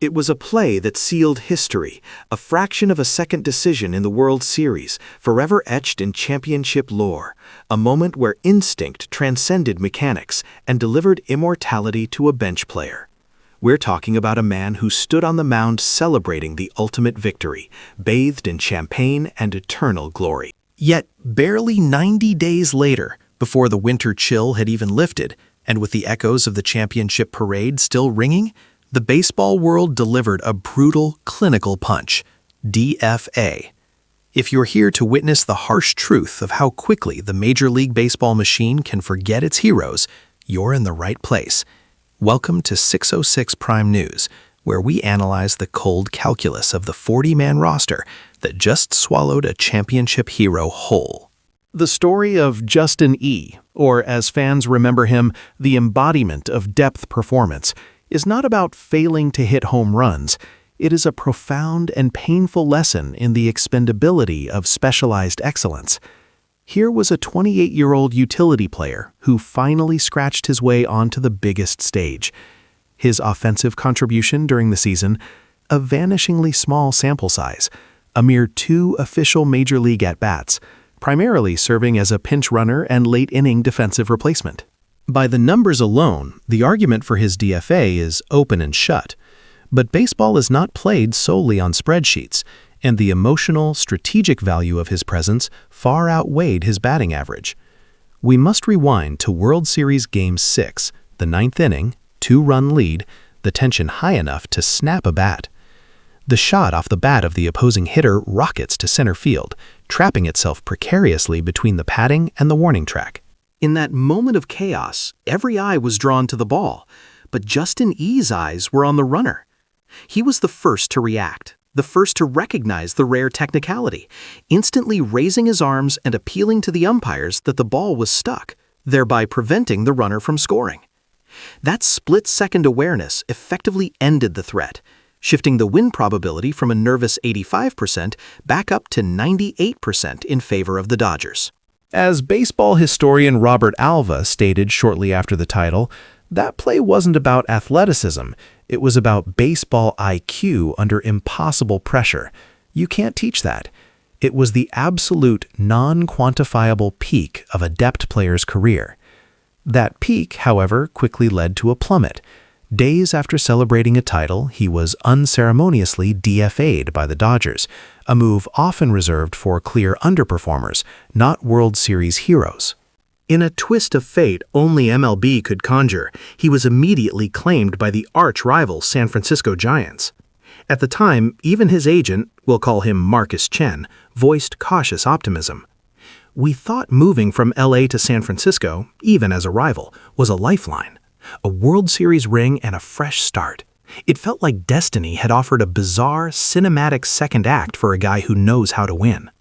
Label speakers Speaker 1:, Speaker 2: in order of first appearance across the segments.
Speaker 1: It was a play that sealed history, a fraction of a second decision in the World Series, forever etched in championship lore, a moment where instinct transcended mechanics and delivered immortality to a bench player. We're talking about a man who stood on the mound celebrating the ultimate victory, bathed in champagne and eternal glory.
Speaker 2: Yet, barely 90 days later, before the winter chill had even lifted, and with the echoes of the championship parade still ringing, the baseball world delivered a brutal, clinical punch, DFA. If you're here to witness the harsh truth of how quickly the Major League Baseball machine can forget its heroes, you're in the right place. Welcome to 606 Prime News, where we analyze the cold calculus of the 40-man roster that just swallowed a championship hero whole.
Speaker 3: The story of Justin E., or as fans remember him, the embodiment of depth performance, is not about failing to hit home runs. It is a profound and painful lesson in the expendability of specialized excellence. Here was a 28-year-old utility player who finally scratched his way onto the biggest stage. His offensive contribution during the season, a vanishingly small sample size, a mere 2 official Major League at-bats, primarily serving as a pinch runner and late-inning defensive replacement. By the numbers alone, the argument for his DFA is open and shut. But baseball is not played solely on spreadsheets, and the emotional, strategic value of his presence far outweighed his batting average. We must rewind to World Series Game 6, the 9th inning, 2-run lead, the tension high enough to snap a bat. The shot off the bat of the opposing hitter rockets to center field, trapping itself precariously between the padding and the warning track.
Speaker 1: In that moment of chaos, every eye was drawn to the ball, but Justin E.'s eyes were on the runner. He was the first to react, the first to recognize the rare technicality, instantly raising his arms and appealing to the umpires that the ball was stuck, thereby preventing the runner from scoring. That split-second awareness effectively ended the threat, shifting the win probability from a nervous 85% back up to 98% in favor of the Dodgers.
Speaker 3: As baseball historian Robert Alva stated shortly after the title, that play wasn't about athleticism, it was about baseball IQ under impossible pressure. You can't teach that. It was the absolute, non-quantifiable peak of a depth player's career. That peak, however, quickly led to a plummet. Days after celebrating a title, he was unceremoniously DFA'd by the Dodgers, a move often reserved for clear underperformers, not World Series heroes. In a twist of fate only MLB could conjure, he was immediately claimed by the arch-rival San Francisco Giants. At the time, even his agent, we'll call him Marcus Chen, voiced cautious optimism. "We thought moving from LA to San Francisco, even as a rival, was a lifeline. A World Series ring and a fresh start. It felt like destiny had offered a bizarre, cinematic second act for a guy who knows how to win."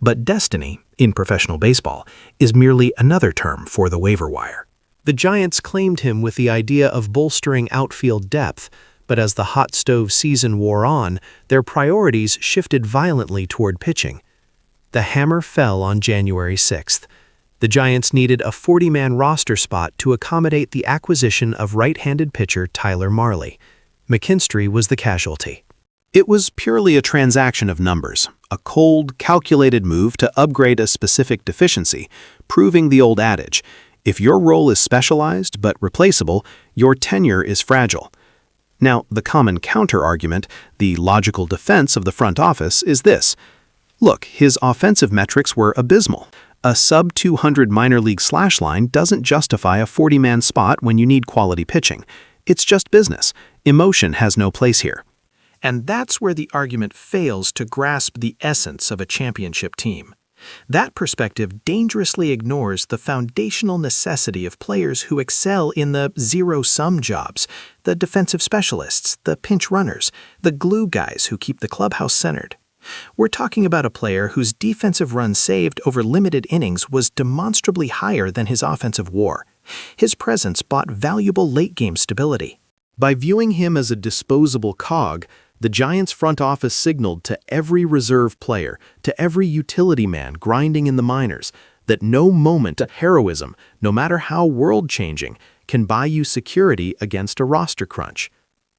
Speaker 3: But destiny, in professional baseball, is merely another term for the waiver wire. The Giants claimed him with the idea of bolstering outfield depth, but as the hot stove season wore on, their priorities shifted violently toward pitching. The hammer fell on January 6th. The Giants needed a 40-man roster spot to accommodate the acquisition of right-handed pitcher Tyler Mahle. McKinstry was the casualty. It was purely a transaction of numbers, a cold, calculated move to upgrade a specific deficiency, proving the old adage, if your role is specialized but replaceable, your tenure is fragile. Now, the common counter-argument, the logical defense of the front office, is this. Look, his offensive metrics were abysmal. A sub-200 minor league slash line doesn't justify a 40-man spot when you need quality pitching. It's just business. Emotion has no place here. And that's where the argument fails to grasp the essence of a championship team. That perspective dangerously ignores the foundational necessity of players who excel in the zero-sum jobs, the defensive specialists, the pinch runners, the glue guys who keep the clubhouse centered. We're talking about a player whose defensive run saved over limited innings was demonstrably higher than his offensive WAR. His presence bought valuable late-game stability. By viewing him as a disposable cog, the Giants' front office signaled to every reserve player, to every utility man grinding in the minors, that no moment of heroism, no matter how world-changing, can buy you security against a roster crunch.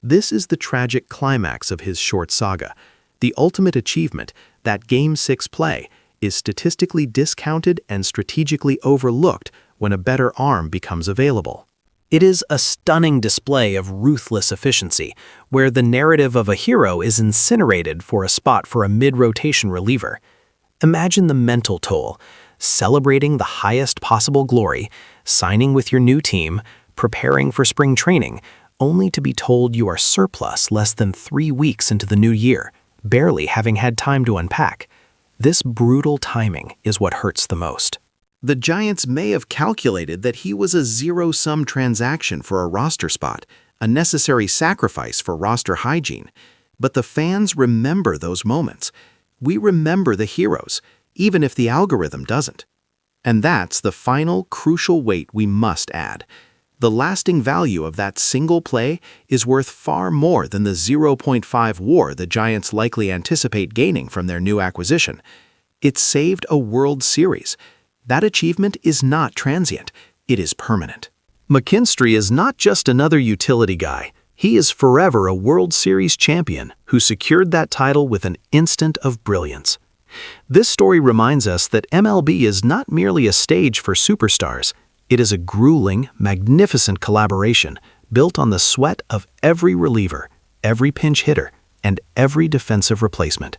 Speaker 2: This is the tragic climax of his short saga. The ultimate achievement, that Game 6 play, is statistically discounted and strategically overlooked when a better arm becomes available. It is a stunning display of ruthless efficiency, where the narrative of a hero is incinerated for a spot for a mid-rotation reliever. Imagine the mental toll, celebrating the highest possible glory, signing with your new team, preparing for spring training, only to be told you are surplus less than 3 weeks into the new year, barely having had time to unpack. This brutal timing is what hurts the most.
Speaker 1: The Giants may have calculated that he was a zero-sum transaction for a roster spot, a necessary sacrifice for roster hygiene. But the fans remember those moments. We remember the heroes, even if the algorithm doesn't. And that's the final crucial weight we must add. The lasting value of that single play is worth far more than the 0.5 WAR the Giants likely anticipate gaining from their new acquisition. It saved a World Series. That achievement is not transient, it is permanent.
Speaker 2: McKinstry is not just another utility guy. He is forever a World Series champion who secured that title with an instant of brilliance. This story reminds us that MLB is not merely a stage for superstars. It is a grueling, magnificent collaboration built on the sweat of every reliever, every pinch hitter, and every defensive replacement.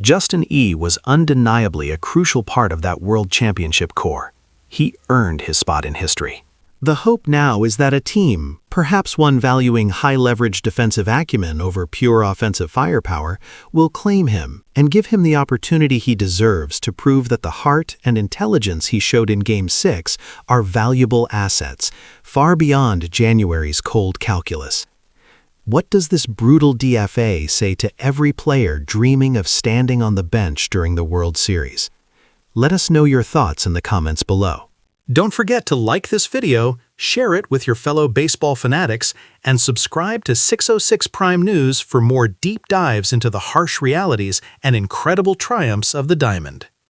Speaker 2: Justin E. was undeniably a crucial part of that World Championship core. He earned his spot in history. The hope now is that a team, perhaps one valuing high-leverage defensive acumen over pure offensive firepower, will claim him and give him the opportunity he deserves to prove that the heart and intelligence he showed in Game 6 are valuable assets, far beyond January's cold calculus. What does this brutal DFA say to every player dreaming of standing on the bench during the World Series? Let us know your thoughts in the comments below. Don't forget to like this video, share it with your fellow baseball fanatics, and subscribe to 606 Prime News for more deep dives into the harsh realities and incredible triumphs of the diamond.